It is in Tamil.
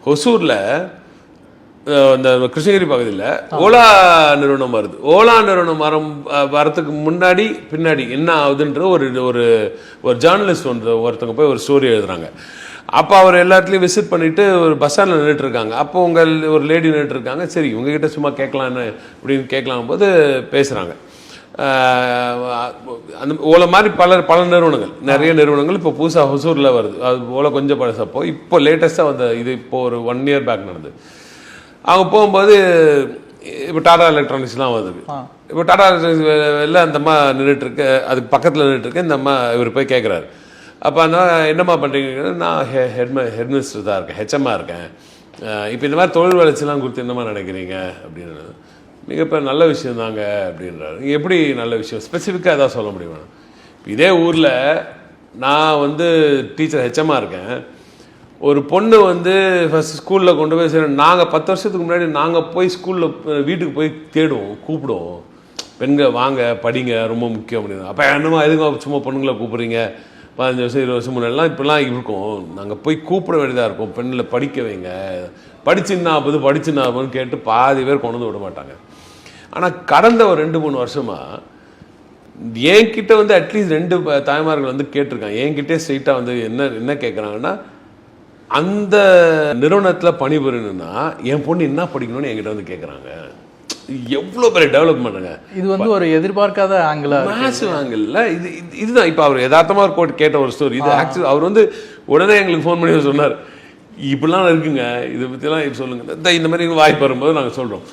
ஹொசூரில் இந்த கிருஷ்ணகிரி பகுதியில் ஓலா நிறுவனம் வருது. ஓலா நிறுவனம் வரத்துக்கு முன்னாடி பின்னாடி என்ன ஆகுதுன்ற ஒரு ஒரு ஒரு ஜேர்னலிஸ்ட் ஒருத்தவங்க போய் ஒரு ஸ்டோரி எழுதுறாங்க. அப்போ அவர் எல்லாத்துலேயும் விசிட் பண்ணிட்டு ஒரு பஸ் ஸ்டாண்டில் நின்றுட்டு இருக்காங்க. அப்போ ஒரு லேடி நின்றுட்டு இருக்காங்க. சரி உங்ககிட்ட சும்மா கேட்கலான்னு அப்படின்னு கேட்கலாம் போது பேசுகிறாங்க. அந்த ஓலை மாதிரி பல நிறுவனங்கள், நிறைய நிறுவனங்கள் இப்போ புதுசாக ஹொசூரில் வருது. அது ஓலை கொஞ்சம் பழசப்போ இப்போ லேட்டஸ்ட்டாக வந்த இது இப்போ ஒரு 1 year பேக் நடந்தது. அவங்க போகும்போது இப்போ டாடா எலக்ட்ரானிக்ஸ்லாம் வருது. இப்போ டாடா எலக்ட்ரானிக்ஸ் வெளில அந்த அம்மா நின்றுட்டுருக்கு, அதுக்கு பக்கத்தில் நின்றுட்டுருக்கு. இந்த அம்மா இவர் போய் கேட்குறாரு. அப்போ அந்த என்னம்மா பண்ணுறீங்க? நான் ஹெட் மினிஸ்டர் தான் இருக்கேன், ஹெச்எம்மாக இருக்கேன். இப்போ இந்த மாதிரி தொழில் வளர்ச்சிலாம் கொடுத்து என்னமா நினைக்கிறீங்க அப்படின்னு. மிகப்பெரிய நல்ல விஷயம் தாங்க அப்படின்றாரு. எப்படி நல்ல விஷயம் ஸ்பெசிஃபிக்காக எதாவது சொல்ல முடியுமா? இதே ஊரில் நான் டீச்சர் ஹெச்எம்மாக இருக்கேன். ஒரு பொண்ணு ஃபஸ்ட் ஸ்கூலில் கொண்டு போய் சரி, நாங்கள் 10 வருஷத்துக்கு முன்னாடி நாங்கள் போய் ஸ்கூலில் வீட்டுக்கு போய் தேடுவோம், கூப்பிடுவோம், பெண்கள் வாங்க படிங்க ரொம்ப முக்கியம் அப்படின்னு. அப்போ என்னமோ எதுங்க சும்மா பொண்ணுங்களை கூப்பிட்றீங்க, 15 வருஷம் 20 வருஷம் முன்னாடிலாம் இப்படிலாம் இருக்கும். நாங்கள் போய் கூப்பிட வேண்டியதாக இருக்கும், பெண்களை படிக்க வைங்க, படிச்சுன்னா கேட்டு பாதி பேர் கொண்டு விட மாட்டாங்க. ஆனால் கடந்த ஒரு 2-3 வருஷமாக என்கிட்ட அட்லீஸ்ட் 2 தாய்மார்கள் கேட்டிருக்காங்க. என்கிட்டே ஸ்ட்ரெயிட்டாக என்ன கேட்குறாங்கன்னா, அந்த நிறுவனத்தில் பணிபுரியணும்னா என் பொண்ணு என்ன படிக்கணும்னு என்கிட்ட கேட்குறாங்க. எவ்வளோ பெரிய டெவலப்மெண்ட்டுங்க இது. ஒரு எதிர்பார்க்காத ஆங்கிள், மேசிவ் ஆங்கிளில் இதுதான். இப்போ அவர் யதார்த்தமாக ஒரு கேட்ட ஒரு ஸ்டோரி இது. ஆக்சுவலி அவர் உடனே எங்களுக்கு ஃபோன் பண்ணி சொன்னார், இப்படிலாம் இருக்குங்க, இதை பற்றிலாம் இப்போ சொல்லுங்கள், இந்த மாதிரி வாய்ப்பு வரும்போது நாங்கள் சொல்கிறோம்.